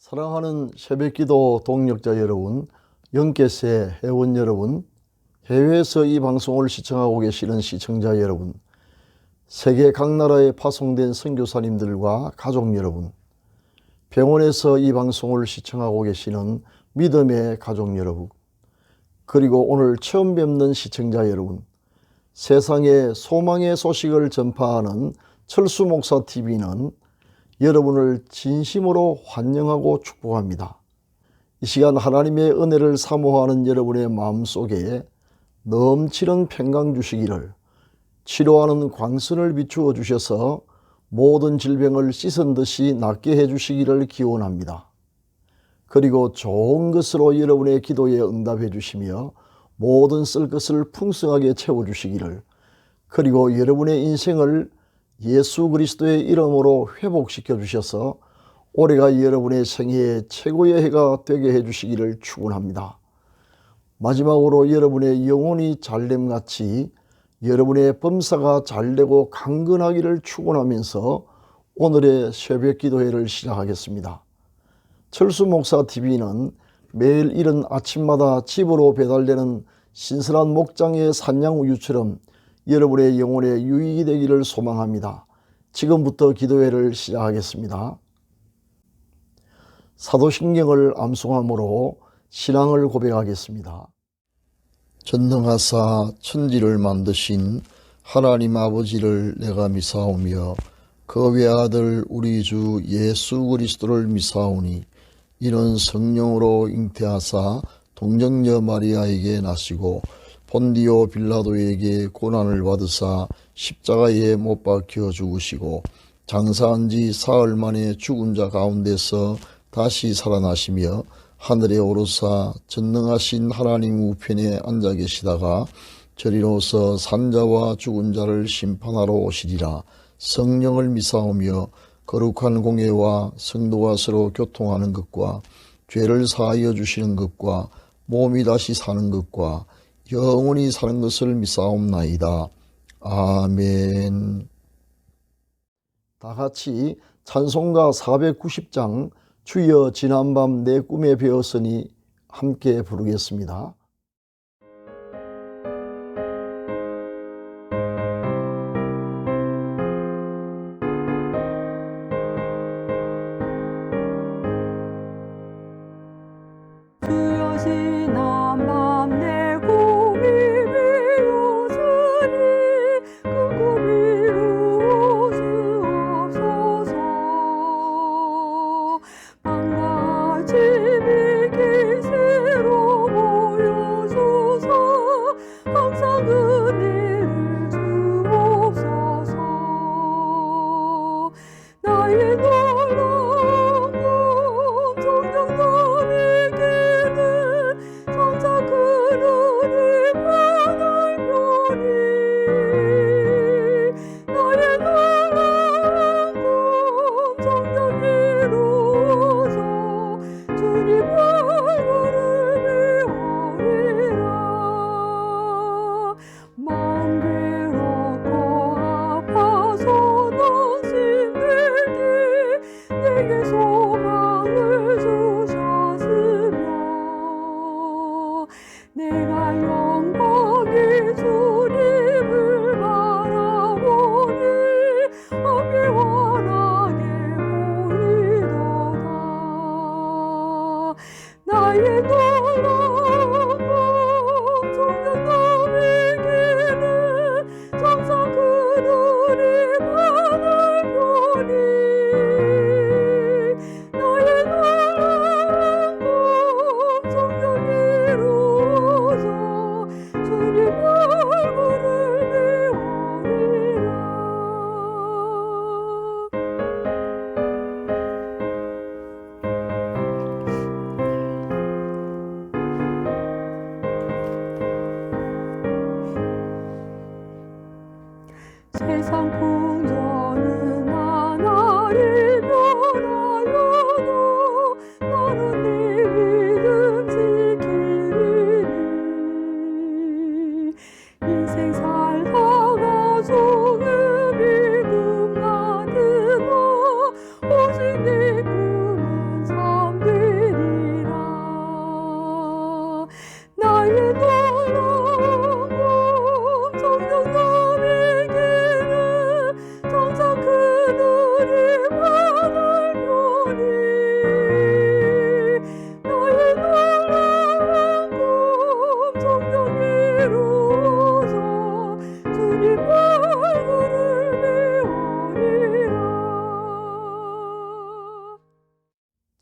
사랑하는 새벽기도 동력자 여러분, 영계세 회원 여러분, 해외에서 이 방송을 시청하고 계시는 시청자 여러분, 세계 각 나라에 파송된 선교사님들과 가족 여러분, 병원에서 이 방송을 시청하고 계시는 믿음의 가족 여러분, 그리고 오늘 처음 뵙는 시청자 여러분, 세상에 소망의 소식을 전파하는 철수 목사 TV는 여러분을 진심으로 환영하고 축복합니다. 이 시간 하나님의 은혜를 사모하는 여러분의 마음속에 넘치는 평강 주시기를, 치료하는 광선을 비추어 주셔서 모든 질병을 씻은 듯이 낫게 해주시기를 기원합니다. 그리고 좋은 것으로 여러분의 기도에 응답해 주시며 모든 쓸 것을 풍성하게 채워주시기를, 그리고 여러분의 인생을 예수 그리스도의 이름으로 회복시켜 주셔서 올해가 여러분의 생애의 최고의 해가 되게 해주시기를 축원합니다. 마지막으로 여러분의 영혼이 잘됨같이 여러분의 범사가 잘되고 강건하기를 축원하면서 오늘의 새벽 기도회를 시작하겠습니다. 철수 목사 TV는 매일 이른 아침마다 집으로 배달되는 신선한 목장의 산양우유처럼 여러분의 영혼의 유익이 되기를 소망합니다. 지금부터 기도회를 시작하겠습니다. 사도신경을 암송함으로 신앙을 고백하겠습니다. 전능하사 천지를 만드신 하나님 아버지를 내가 미사오며 그 외아들 우리 주 예수 그리스도를 미사오니, 이는 성령으로 잉태하사 동정녀 마리아에게 나시고 본디오 빌라도에게 고난을 받으사 십자가에 못 박혀 죽으시고 장사한 지 사흘 만에 죽은 자 가운데서 다시 살아나시며 하늘에 오르사 전능하신 하나님 우편에 앉아 계시다가 저리로서 산자와 죽은 자를 심판하러 오시리라. 성령을 미사오며 거룩한 공예와 성도가 서로 교통하는 것과 죄를 사하여 주시는 것과 몸이 다시 사는 것과 영원히 사는 것을 미사옵나이다. 아멘. 다 같이 찬송가 490장 주여 지난밤 내 꿈에 배었으니 함께 부르겠습니다.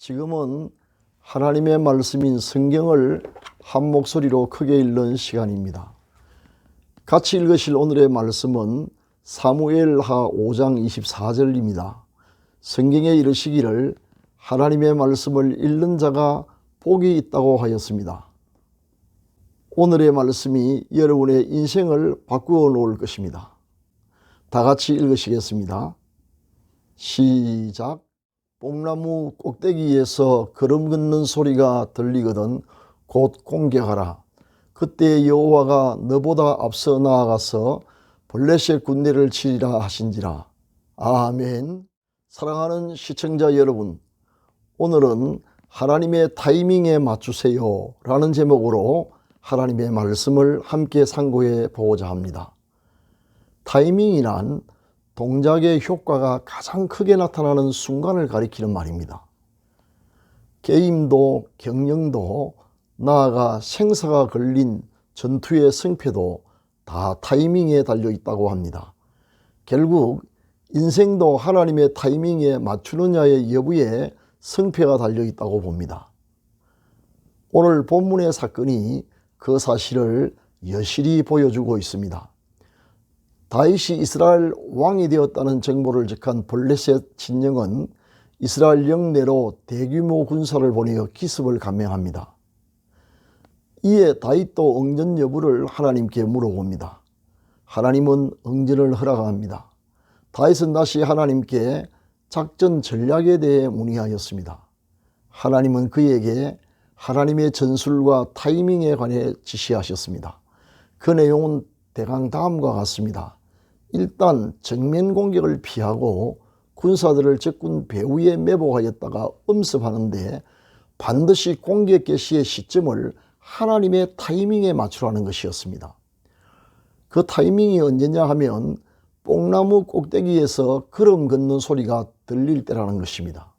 지금은 하나님의 말씀인 성경을 한 목소리로 크게 읽는 시간입니다. 같이 읽으실 오늘의 말씀은 사무엘하 5장 24절입니다. 성경에 이르시기를 하나님의 말씀을 읽는 자가 복이 있다고 하였습니다. 오늘의 말씀이 여러분의 인생을 바꾸어 놓을 것입니다. 다 같이 읽으시겠습니다. 시작. 뽕나무 꼭대기에서 걸음 걷는 소리가 들리거든 곧 공격하라. 그때 여호와가 너보다 앞서 나아가서 블레셋 군대를 치리라 하신지라. 아멘. 사랑하는 시청자 여러분, 오늘은 하나님의 타이밍에 맞추세요 라는 제목으로 하나님의 말씀을 함께 상고해 보고자 합니다. 타이밍이란 동작의 효과가 가장 크게 나타나는 순간을 가리키는 말입니다. 게임도 경영도 나아가 생사가 걸린 전투의 승패도 다 타이밍에 달려 있다고 합니다. 결국 인생도 하나님의 타이밍에 맞추느냐의 여부에 승패가 달려 있다고 봅니다. 오늘 본문의 사건이 그 사실을 여실히 보여주고 있습니다. 다윗이 이스라엘 왕이 되었다는 정보를 접한 블레셋 진영은 이스라엘 영내로 대규모 군사를 보내어 기습을 감행합니다. 이에 다윗도 응전 여부를 하나님께 물어봅니다. 하나님은 응전을 허락합니다. 다윗은 다시 하나님께 작전 전략에 대해 문의하였습니다. 하나님은 그에게 하나님의 전술과 타이밍에 관해 지시하셨습니다. 그 내용은 대강 다음과 같습니다. 일단 정면 공격을 피하고 군사들을 적군 배후에 매복하였다가 엄습하는데 반드시 공격 개시의 시점을 하나님의 타이밍에 맞추라는 것이었습니다. 그 타이밍이 언제냐 하면 뽕나무 꼭대기에서 걸음 걷는 소리가 들릴 때라는 것입니다.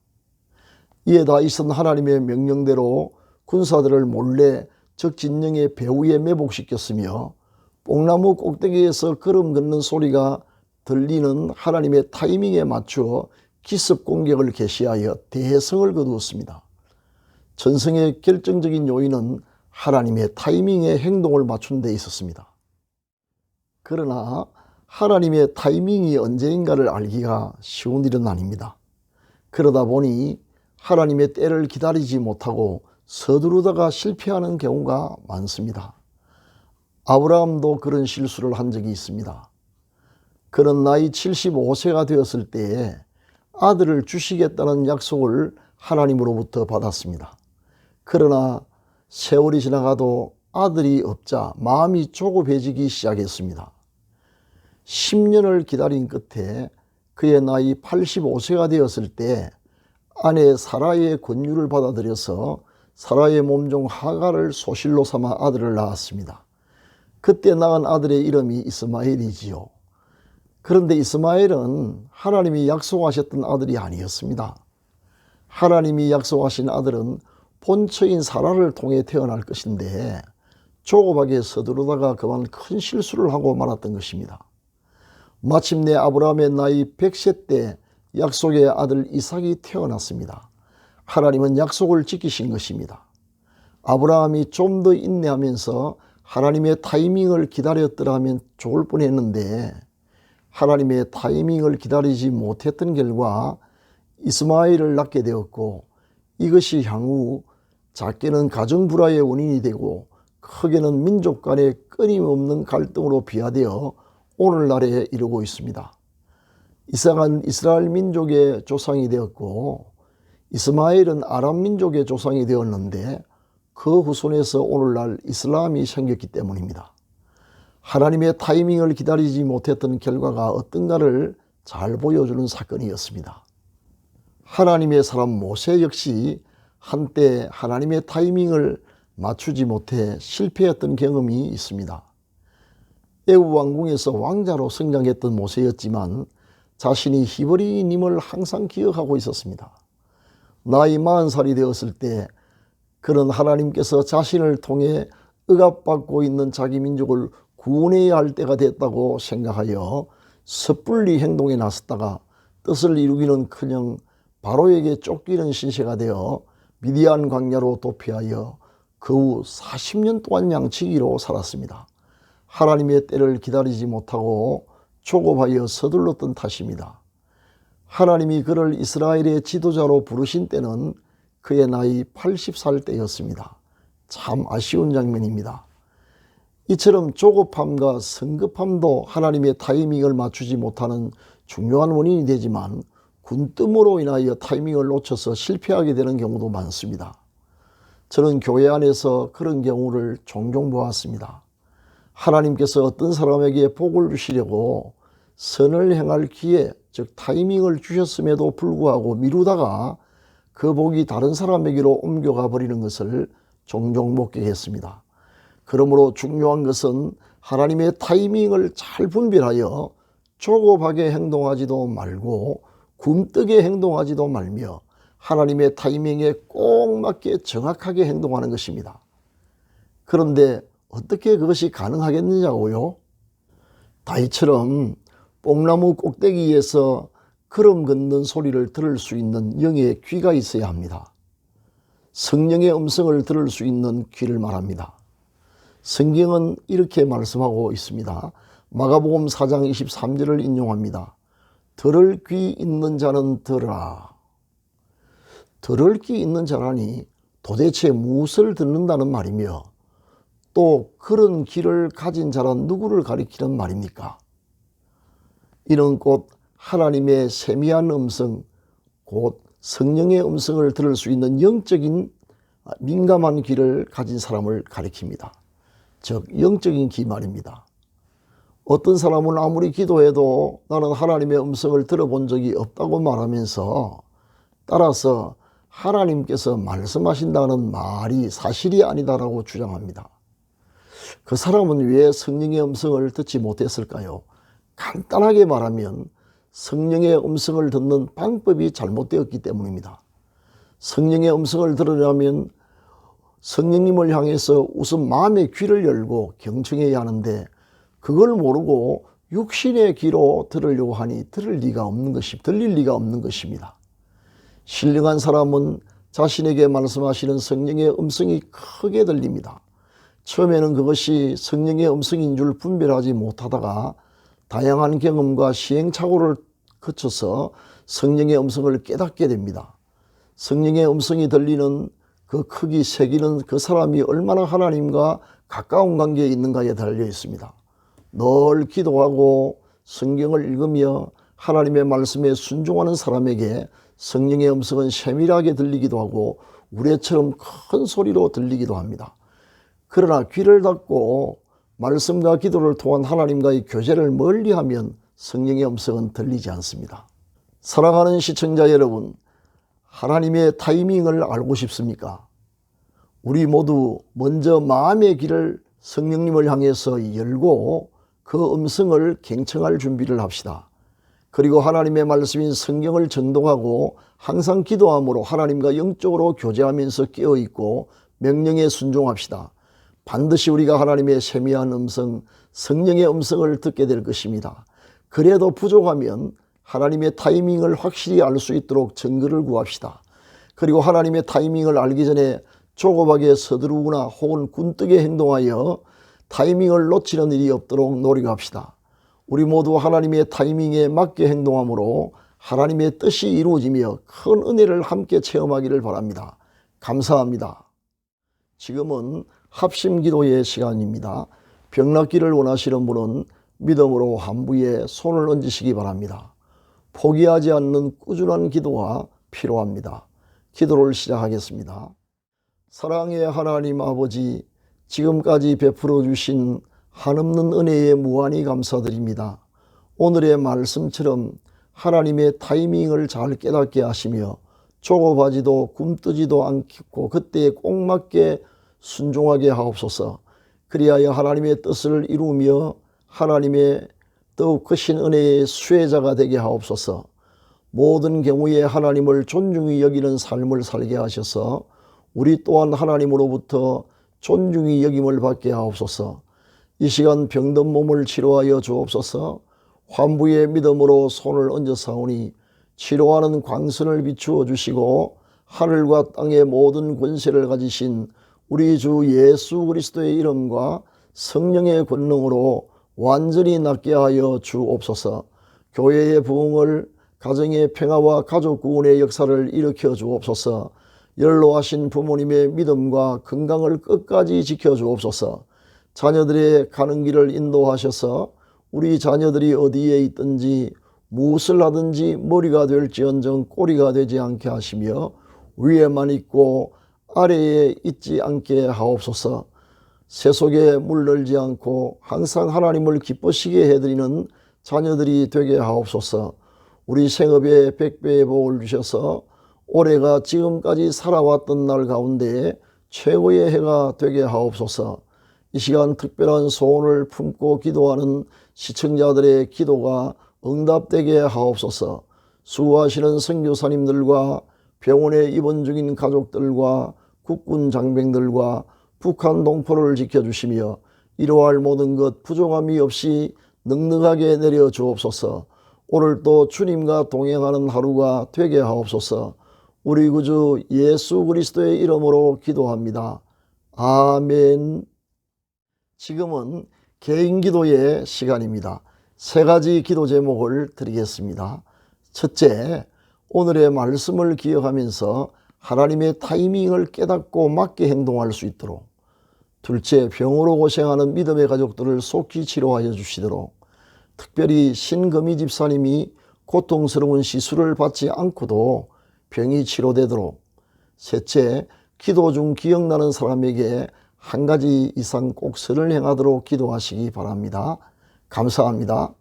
이에 다윗은 하나님의 명령대로 군사들을 몰래 적 진영의 배후에 매복시켰으며 뽕나무 꼭대기에서 걸음 걷는 소리가 들리는 하나님의 타이밍에 맞추어 기습 공격을 개시하여 대성을 거두었습니다. 전승의 결정적인 요인은 하나님의 타이밍에 행동을 맞춘 데 있었습니다. 그러나 하나님의 타이밍이 언제인가를 알기가 쉬운 일은 아닙니다. 그러다 보니 하나님의 때를 기다리지 못하고 서두르다가 실패하는 경우가 많습니다. 아브라함도 그런 실수를 한 적이 있습니다. 그는 나이 75세가 되었을 때에 아들을 주시겠다는 약속을 하나님으로부터 받았습니다. 그러나 세월이 지나가도 아들이 없자 마음이 조급해지기 시작했습니다. 10년을 기다린 끝에 그의 나이 85세가 되었을 때 아내 사라의 권유를 받아들여서 사라의 몸종 하갈을 소실로 삼아 아들을 낳았습니다. 그때 낳은 아들의 이름이 이스마엘이지요. 그런데 이스마엘은 하나님이 약속하셨던 아들이 아니었습니다. 하나님이 약속하신 아들은 본처인 사라를 통해 태어날 것인데 조급하게 서두르다가 그만 큰 실수를 하고 말았던 것입니다. 마침내 아브라함의 나이 100세 때 약속의 아들 이삭이 태어났습니다. 하나님은 약속을 지키신 것입니다. 아브라함이 좀 더 인내하면서 하나님의 타이밍을 기다렸더라면 좋을 뻔했는데 하나님의 타이밍을 기다리지 못했던 결과 이스마엘을 낳게 되었고 이것이 향후 작게는 가정 불화의 원인이 되고 크게는 민족 간의 끊임없는 갈등으로 비화되어 오늘날에 이르고 있습니다. 이삭은 이스라엘 민족의 조상이 되었고 이스마엘은 아람 민족의 조상이 되었는데 그 후손에서 오늘날 이슬람이 생겼기 때문입니다. 하나님의 타이밍을 기다리지 못했던 결과가 어떤가를 잘 보여주는 사건이었습니다. 하나님의 사람 모세 역시 한때 하나님의 타이밍을 맞추지 못해 실패했던 경험이 있습니다. 애굽 왕궁에서 왕자로 성장했던 모세였지만 자신이 히브리인임을 항상 기억하고 있었습니다. 나이 40살이 되었을 때 그는 하나님께서 자신을 통해 억압받고 있는 자기 민족을 구원해야 할 때가 됐다고 생각하여 섣불리 행동에 나섰다가 뜻을 이루기는커녕 바로에게 쫓기는 신세가 되어 미디안 광야로 도피하여 그 후 40년 동안 양치기로 살았습니다. 하나님의 때를 기다리지 못하고 조급하여 서둘렀던 탓입니다. 하나님이 그를 이스라엘의 지도자로 부르신 때는 그의 나이 80살 때였습니다. 참 아쉬운 장면입니다. 이처럼 조급함과 성급함도 하나님의 타이밍을 맞추지 못하는 중요한 원인이 되지만 군뜸으로 인하여 타이밍을 놓쳐서 실패하게 되는 경우도 많습니다. 저는 교회 안에서 그런 경우를 종종 보았습니다. 하나님께서 어떤 사람에게 복을 주시려고 선을 행할 기회, 즉 타이밍을 주셨음에도 불구하고 미루다가 그 복이 다른 사람에게로 옮겨가 버리는 것을 종종 목격했습니다. 그러므로 중요한 것은 하나님의 타이밍을 잘 분별하여 조급하게 행동하지도 말고 굼뜨게 행동하지도 말며 하나님의 타이밍에 꼭 맞게 정확하게 행동하는 것입니다. 그런데 어떻게 그것이 가능하겠느냐고요? 다윗처럼 뽕나무 꼭대기에서 걸음 걷는 소리를 들을 수 있는 영의 귀가 있어야 합니다. 성령의 음성을 들을 수 있는 귀를 말합니다. 성경은 이렇게 말씀하고 있습니다. 마가복음 4장 23절을 인용합니다. 들을 귀 있는 자는 들으라. 들을 귀 있는 자라니 도대체 무엇을 듣는다는 말이며 또 그런 귀를 가진 자란 누구를 가리키는 말입니까? 이는 곧 하나님의 세미한 음성, 곧 성령의 음성을 들을 수 있는 영적인 민감한 귀를 가진 사람을 가리킵니다. 즉 영적인 귀 말입니다. 어떤 사람은 아무리 기도해도 나는 하나님의 음성을 들어본 적이 없다고 말하면서 따라서 하나님께서 말씀하신다는 말이 사실이 아니다라고 주장합니다. 그 사람은 왜 성령의 음성을 듣지 못했을까요? 간단하게 말하면 성령의 음성을 듣는 방법이 잘못되었기 때문입니다. 성령의 음성을 들으려면 성령님을 향해서 우선 마음의 귀를 열고 경청해야 하는데 그걸 모르고 육신의 귀로 들으려고 하니 들릴 리가 없는 것입니다. 신령한 사람은 자신에게 말씀하시는 성령의 음성이 크게 들립니다. 처음에는 그것이 성령의 음성인 줄 분별하지 못하다가 다양한 경험과 시행착오를 거쳐서 성령의 음성을 깨닫게 됩니다. 성령의 음성이 들리는 그 크기, 세기는 그 사람이 얼마나 하나님과 가까운 관계에 있는가에 달려 있습니다. 늘 기도하고 성경을 읽으며 하나님의 말씀에 순종하는 사람에게 성령의 음성은 세밀하게 들리기도 하고 우레처럼 큰 소리로 들리기도 합니다. 그러나 귀를 닫고 말씀과 기도를 통한 하나님과의 교제를 멀리하면 성령의 음성은 들리지 않습니다. 사랑하는 시청자 여러분, 하나님의 타이밍을 알고 싶습니까? 우리 모두 먼저 마음의 길을 성령님을 향해서 열고 그 음성을 경청할 준비를 합시다. 그리고 하나님의 말씀인 성경을 정독하고 항상 기도함으로 하나님과 영적으로 교제하면서 깨어있고 명령에 순종합시다. 반드시 우리가 하나님의 세미한 음성, 성령의 음성을 듣게 될 것입니다. 그래도 부족하면 하나님의 타이밍을 확실히 알 수 있도록 증거를 구합시다. 그리고 하나님의 타이밍을 알기 전에 조급하게 서두르거나 혹은 굼뜨게 행동하여 타이밍을 놓치는 일이 없도록 노력합시다. 우리 모두 하나님의 타이밍에 맞게 행동함으로 하나님의 뜻이 이루어지며 큰 은혜를 함께 체험하기를 바랍니다. 감사합니다. 지금은 합심기도의 시간입니다. 병낫기를 원하시는 분은 믿음으로 환부에 손을 얹으시기 바랍니다. 포기하지 않는 꾸준한 기도가 필요합니다. 기도를 시작하겠습니다. 사랑의 하나님 아버지, 지금까지 베풀어 주신 한없는 은혜에 무한히 감사드립니다. 오늘의 말씀처럼 하나님의 타이밍을 잘 깨닫게 하시며 조급하지도 굼뜨지도 않고 그때에 꼭 맞게 순종하게 하옵소서. 그리하여 하나님의 뜻을 이루며 하나님의 더욱 크신 은혜의 수혜자가 되게 하옵소서. 모든 경우에 하나님을 존중히 여기는 삶을 살게 하셔서 우리 또한 하나님으로부터 존중히 여김을 받게 하옵소서. 이 시간 병든 몸을 치료하여 주옵소서. 환부의 믿음으로 손을 얹어 사오니 치료하는 광선을 비추어 주시고 하늘과 땅의 모든 권세를 가지신 우리 주 예수 그리스도의 이름과 성령의 권능으로 완전히 낫게 하여 주옵소서. 교회의 부흥을, 가정의 평화와 가족 구원의 역사를 일으켜 주옵소서. 연로하신 부모님의 믿음과 건강을 끝까지 지켜 주옵소서. 자녀들의 가는 길을 인도하셔서 우리 자녀들이 어디에 있든지 무엇을 하든지 머리가 될지언정 꼬리가 되지 않게 하시며 위에만 있고 아래에 있지 않게 하옵소서. 세속에 물들지 않고 항상 하나님을 기쁘시게 해드리는 자녀들이 되게 하옵소서. 우리 생업에 백배의 복을 주셔서 올해가 지금까지 살아왔던 날 가운데 최고의 해가 되게 하옵소서. 이 시간 특별한 소원을 품고 기도하는 시청자들의 기도가 응답되게 하옵소서. 수고하시는 선교사님들과 병원에 입원 중인 가족들과 국군 장병들과 북한 동포를 지켜주시며 이루어할 모든 것 부족함이 없이 넉넉하게 내려 주옵소서. 오늘도 주님과 동행하는 하루가 되게 하옵소서. 우리 구주 예수 그리스도의 이름으로 기도합니다. 아멘. 지금은 개인 기도의 시간입니다. 세 가지 기도 제목을 드리겠습니다. 첫째, 오늘의 말씀을 기억하면서 하나님의 타이밍을 깨닫고 맞게 행동할 수 있도록. 둘째, 병으로 고생하는 믿음의 가족들을 속히 치료하여 주시도록. 특별히 신금희 집사님이 고통스러운 시술을 받지 않고도 병이 치료되도록. 셋째, 기도 중 기억나는 사람에게 한 가지 이상 꼭 선을 행하도록 기도하시기 바랍니다. 감사합니다.